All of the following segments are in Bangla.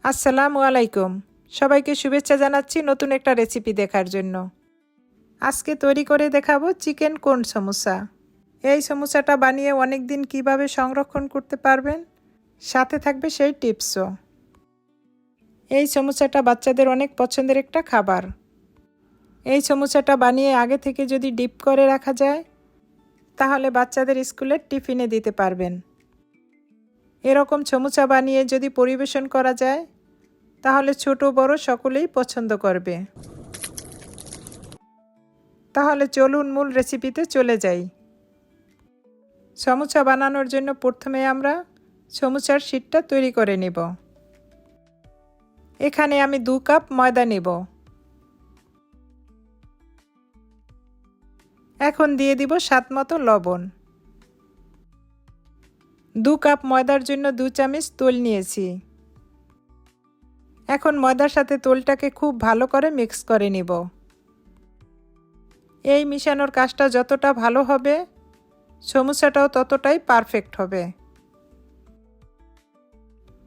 আসসালামু আলাইকুম। সবাইকে শুভেচ্ছা জানাচ্ছি নতুন একটা রেসিপি দেখার জন্য। আজকে তৈরি করে দেখাবো চিকেন কোন সমোসা। এই সমোসাটা বানিয়ে অনেক দিন কিভাবে সংরক্ষণ করতে পারবেন, সাথে থাকবে সেই টিপসও। এই সমোসাটা বাচ্চাদের অনেক পছন্দের একটা খাবার। এই সমোসাটা বানিয়ে আগে থেকে যদি ডিপ করে রাখা যায়, তাহলে বাচ্চাদের স্কুলের টিফিনে দিতে পারবেন। এরকম সমোসা বানিয়ে যদি পরিবেশন করা যায়, তাহলে ছোট বড় সকলেই পছন্দ করবে। তাহলে চলুন মূল রেসিপিতে চলে যাই। সমোসা বানানোর জন্য প্রথমে আমরা সমোসার শিটটা তৈরি করে নেব। এখানে আমি 2 কাপ ময়দা নেব। এখন দিয়ে দিব স্বাদমতো লবণ। 2 কাপ ময়দার জন্য 2 চামচ তেল নিয়েছি। এখন ময়দার সাথে তেলটাকে খুব ভালো করে মিক্স করে নিব। এই মিশানোর কাজটা যতটা ভালো হবে, সমোসাটাও ততটাই পারফেক্ট হবে।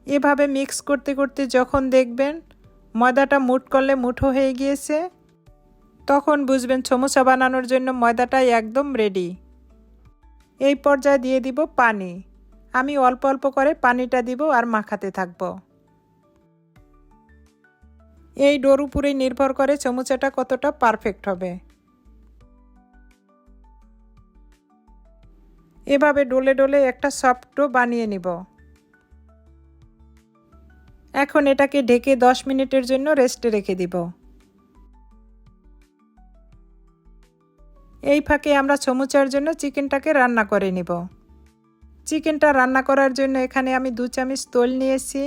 এভাবে মিক্স করতে করতে যখন দেখবেন ময়দাটা মুঠ করলে মুঠো হয়ে গিয়েছে, তখন বুঝবেন সমোসা বানানোর জন্য ময়দাটাই একদম রেডি। এই পর্যায়ে দিয়ে দিব পানি। আমি অল্প অল্প করে পানিটা দিব আর মাখাতে থাকব। এই ডোর উপরে নির্ভর করে সমোসাটা কতটা পারফেক্ট হবে। এভাবে ডলে ডলে একটা সফট ডো বানিয়ে নিব। এখন এটাকে ঢেকে 10 মিনিটের জন্য রেস্টে রেখে দিব। এই ফাঁকে আমরা সমোসার জন্য চিকেনটাকে রান্না করে নিব। চিকেনটা রান্না করার জন্য এখানে আমি 2 চামচ তেল নিয়েছি।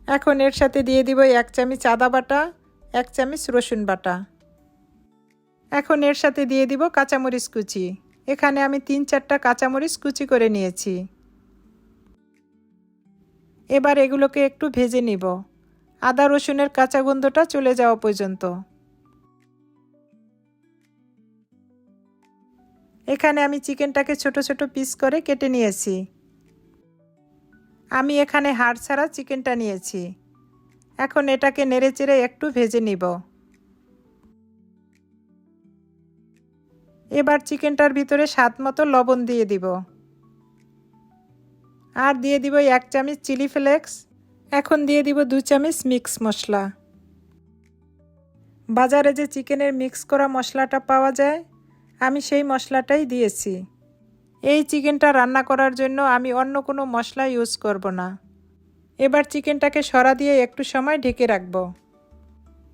এখন এর সাথে দিয়ে দিব 1 চামচ আদা বাটা, 1 চামচ রসুন বাটা। এখন এর সাথে দিয়ে দিব কাঁচামরিচ কুচি। এখানে আমি 3-4টা কাঁচামরিচ কুচি করে নিয়েছি। এবার এগুলোকে একটু ভেজে নিব, আদা রসুনের কাঁচা গন্ধটা চলে যাওয়া পর্যন্ত। এখানে আমি চিকেনটাকে ছোট ছোট পিস করে কেটে নিয়েছি। আমি এখানে হাড় ছাড়া চিকেনটা নিয়েছি। এখন এটাকে নেড়েচেড়ে একটু ভেজে নিব। এবার চিকেনটার ভিতরে স্বাদমতো লবণ দিয়ে দিব। আর দিয়ে দিব 1 চামচ চিলি ফ্লেক্স। এখন দিয়ে দিব 2 চামচ মিক্স মশলা। বাজারে যে চিকেনের মিক্স করা মশলাটা পাওয়া যায়, আমি সেই মশলাটাই দিয়েছি। এই চিকেনটা রান্না করার জন্য আমি অন্য কোনো মশলা ইউজ করব না। এবার চিকেনটাকে সরা দিয়ে একটু সময় ঢেকে রাখব।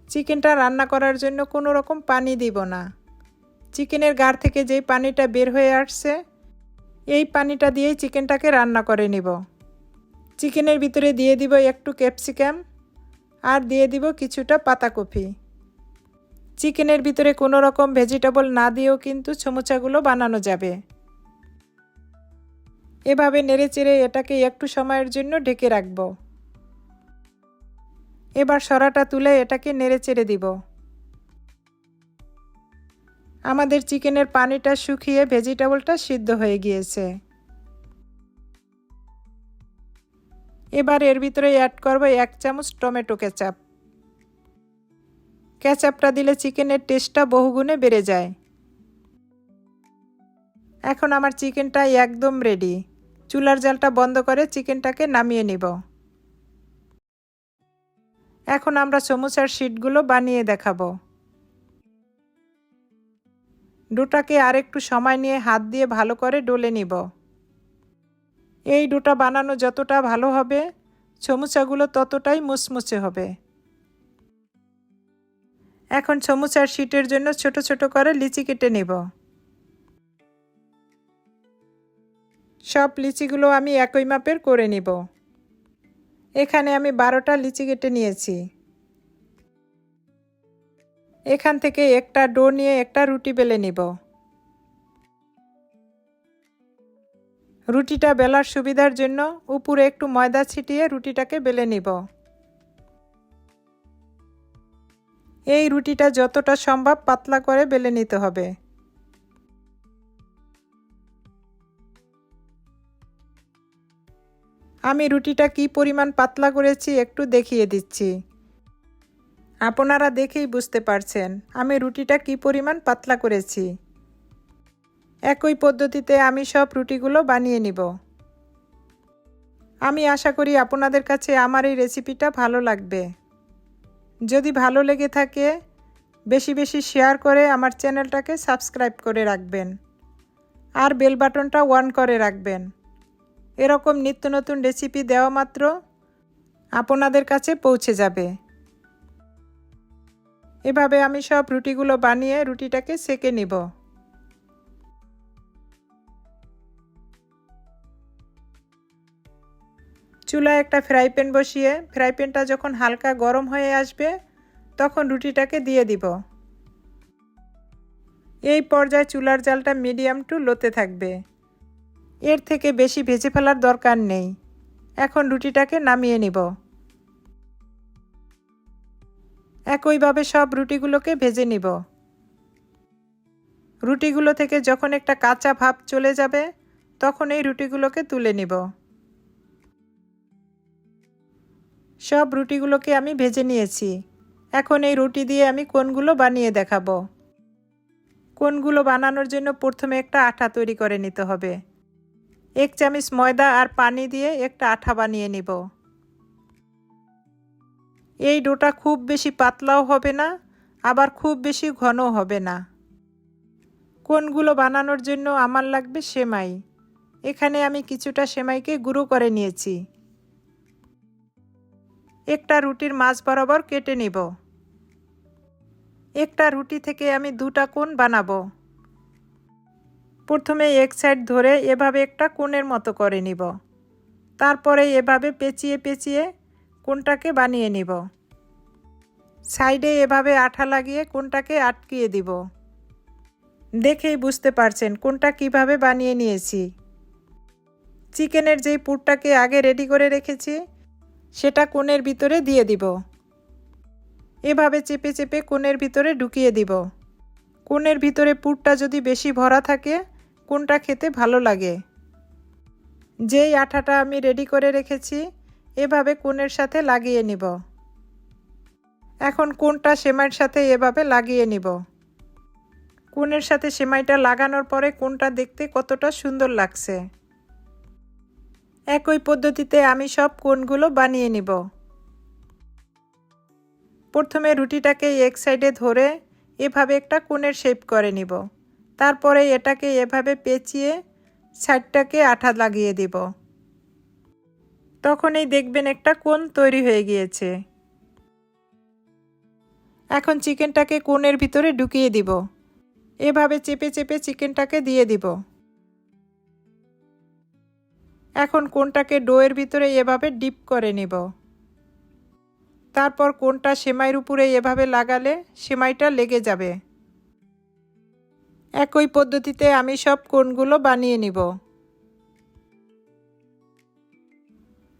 চিকেনটা রান্না করার জন্য কোনো রকম পানি দিব না। চিকেনের গাড় থেকে যেই পানিটা বের হয়ে আসছে, এই পানিটা দিয়েই চিকেনটাকে রান্না করে নিব। চিকেনের ভিতরে দিয়ে দিব একটু ক্যাপসিকাম আর দিয়ে দিব কিছুটা পাতাকপি। চিকেনের ভিতরে কোনো রকম ভেজিটেবল না দিয়েও কিন্তু সমোসাগুলো বানানো যাবে। এভাবে নেড়েচেড়ে এটাকে একটু সময়ের জন্য ঢেকে রাখব। এবার সরাটা তুলে এটাকে নেড়েচেড়ে দিব। আমাদের চিকেনের পানিটা শুকিয়ে ভেজিটেবলটা সিদ্ধ হয়ে গিয়েছে। এবার এর ভিতরে অ্যাড করব 1 চামচ টমেটো কেচাপ। কেচাপটা দিলে চিকেনের টেস্টটা বহুগুণে বেড়ে যায়। এখন আমার চিকেনটা একদম রেডি। চুলার জালটা বন্ধ করে চিকেনটাকে নামিয়ে নিব। এখন আমরা সমোসার শিটগুলো বানিয়ে দেখাবো। ডোটাকে আরেকটু সময় নিয়ে হাত দিয়ে ভালো করে ডলে নিব। এই ডোটা বানানো যতটা ভালো হবে, সমোসাগুলো ততটাই মুচমুচে হবে। এখন সমোসার শিটের জন্য ছোট ছোট করে লিচি কেটে নেব। সব লিচিগুলো আমি একই মাপের করে নিব। এখানে আমি 12টা লিচি কেটে নিয়েছি। এখান থেকে একটা ডো নিয়ে একটা রুটি বেলে নিব। রুটিটা বেলার সুবিধার জন্য উপরে একটু ময়দা ছিটিয়ে রুটিটাকে বেলে নিব। এই রুটিটা যতটা সম্ভব পাতলা করে বেলে নিতে হবে। আমি রুটিটা কি পরিমাণ পাতলা করেছি একটু দেখিয়ে দিচ্ছি। আপনারা দেখেই বুঝতে পারছেন আমি রুটিটা কি পরিমাণ পাতলা করেছি। একই পদ্ধতিতে আমি সব রুটিগুলো বানিয়ে নিব। আমি আশা করি আপনাদের কাছে আমার এই রেসিপিটা ভালো লাগবে। যদি ভালো লেগে থাকে বেশি বেশি শেয়ার করে আমার চ্যানেলটাকে সাবস্ক্রাইব করে রাখবেন আর বেল বাটনটা অন করে রাখবেন। এরকম নিত্য নতুন রেসিপি দেওয়া মাত্র আপনাদের কাছে পৌঁছে যাবে। এভাবে আমি সব রুটিগুলো বানিয়ে রুটিটাকে সেঁকে নিব। চুলায় একটা ফ্রাই প্যান বসিয়ে ফ্রাই প্যানটা যখন হালকা গরম হয়ে আসবে তখন রুটিটাকে দিয়ে দিব। এই পর্যায়ে চুলার জালটা মিডিয়াম টু লোতে থাকবে। এর থেকে বেশি ভেজে ফেলার দরকার নেই। এখন রুটিটাকে নামিয়ে নিব। একইভাবে সব রুটিগুলোকে ভেজে নিব। রুটিগুলো থেকে যখন একটা কাঁচা ভাব চলে যাবে তখন এই রুটিগুলোকে তুলে নিব। সব রুটিগুলোকে আমি ভেজে নিয়েছি। এখন এই রুটি দিয়ে আমি কোনগুলো বানিয়ে দেখাবো। কোনগুলো বানানোর জন্য প্রথমে একটা আঠা তৈরি করে নিতে হবে। 1 চামচ ময়দা আর পানি দিয়ে একটা আঠা বানিয়ে নিব। এই ডোটা খুব বেশি পাতলাও হবে না আবার খুব বেশি ঘনও হবে না। কোনগুলো বানানোর জন্য আমার লাগবে সেমাই। এখানে আমি কিছুটা সেমাইকে গুঁড়ো করে নিয়েছি। একটা রুটির মাঝ বরাবর কেটে নিব। একটা রুটি থেকে আমি 2টা কোণ বানাবো। প্রথমে এক সাইড ধরে এভাবে একটা কোণের মতো করে নিব। তারপরে এভাবে পেঁচিয়ে পেঁচিয়ে কোণটাকে বানিয়ে নিব। সাইডে এভাবে আঠা লাগিয়ে কোণটাকে আটকিয়ে দিব। দেখেই বুঝতে পারছেন কোণটা কিভাবে বানিয়ে নিয়েছি। চিকেনের যেই পুরটাকে আগে রেডি করে রেখেছি সেটা কোণের ভিতরে দিয়ে দিব। এভাবে চেপে চেপে কোণের ভিতরে ঢুকিয়ে দিব। কোণের ভিতরে পুরটা যদি বেশি ভরা থাকে কোণটা খেতে ভালো লাগে। যেই আঠাটা আমি রেডি করে রেখেছি এভাবে কোণের সাথে লাগিয়ে নিব। এখন কোণটা সেমাইয়ের সাথে এভাবে লাগিয়ে নিব। কোণের সাথে সেমাইটা লাগানোর পরে কোণটা দেখতে কতটা সুন্দর লাগছে। একই পদ্ধতিতে আমি সব কোণগুলো বানিয়ে নিব। প্রথমে রুটিটাকে এক সাইডে ধরে এভাবে একটা কোণের শেপ করে নিব। তারপরে এটাকে এভাবে পেঁচিয়ে সাইডটাকে আঠা লাগিয়ে দিব। তখনই দেখবেন একটা কোণ তৈরি হয়ে গিয়েছে। এখন চিকেনটাকে কোণের ভিতরে ঢুকিয়ে দিব। এভাবে চেপে চেপে চিকেনটাকে দিয়ে দিব। এখন কোণটাকে ডোয়ের ভিতরে এভাবে ডিপ করে নিব। তারপর কোণটা সেমাইয়ের উপরে এভাবে লাগালে সেমাইটা লেগে যাবে। একই পদ্ধতিতে আমি সব কোণগুলো বানিয়ে নিব।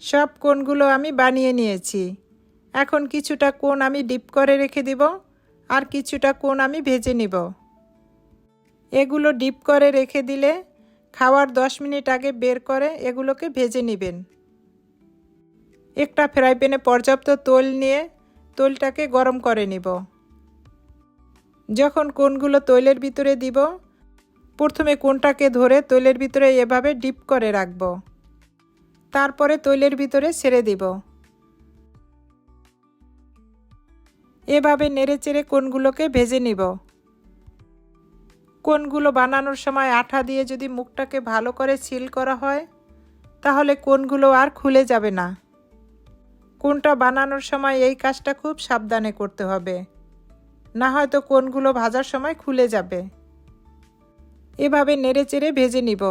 সব কোণগুলো আমি বানিয়ে নিয়েছি। এখন কিছুটা কোণ আমি ডিপ করে রেখে দিব আর কিছুটা কোণ আমি ভেজে নিব। এগুলো ডিপ করে রেখে দিলে খাওয়ার 10 মিনিট আগে বের করে এগুলোকে ভেজে নেবেন। একটা ফ্রাই প্যানে পর্যাপ্ত তেল নিয়ে তেলটাকে গরম করে নিব। যখন কোণগুলো তেলের ভিতরে দিব প্রথমে কোণটাকে ধরে তেলের ভিতরে এভাবে ডিপ করে রাখব। তারপরে তেলের ভিতরে ছেড়ে দিব। এভাবে নেড়েচেড়ে কোণগুলোকে ভেজে নিব। কোণগুলো বানানোর সময় আঠা দিয়ে যদি মুখটাকে ভালো করে সিল করা হয় তাহলে কোণগুলো আর খুলে যাবে না। কোণটা বানানোর সময় এই কাজটা খুব সাবধানে করতে হবে, না হয়তো কোণগুলো ভাজার সময় খুলে যাবে। এভাবে নেড়েচেড়ে ভেজে নিব।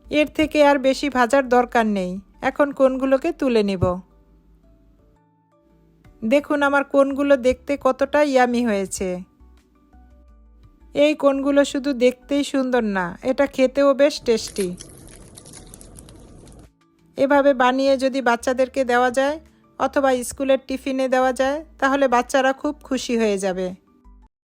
এর থেকে আর বেশি ভাজার দরকার নেই। এখন কোণগুলোকে তুলে নিব। দেখুন আমার কোণগুলো দেখতে কতটা ইয়ামি হয়েছে। এই কোণগুলো শুধু দেখতেই সুন্দর না, এটা খেতেও বেশ টেস্টি। এভাবে বানিয়ে যদি বাচ্চাদেরকে দেওয়া যায় অথবা স্কুলের টিফিনে দেওয়া যায় তাহলে বাচ্চারা খুব খুশি হয়ে যাবে।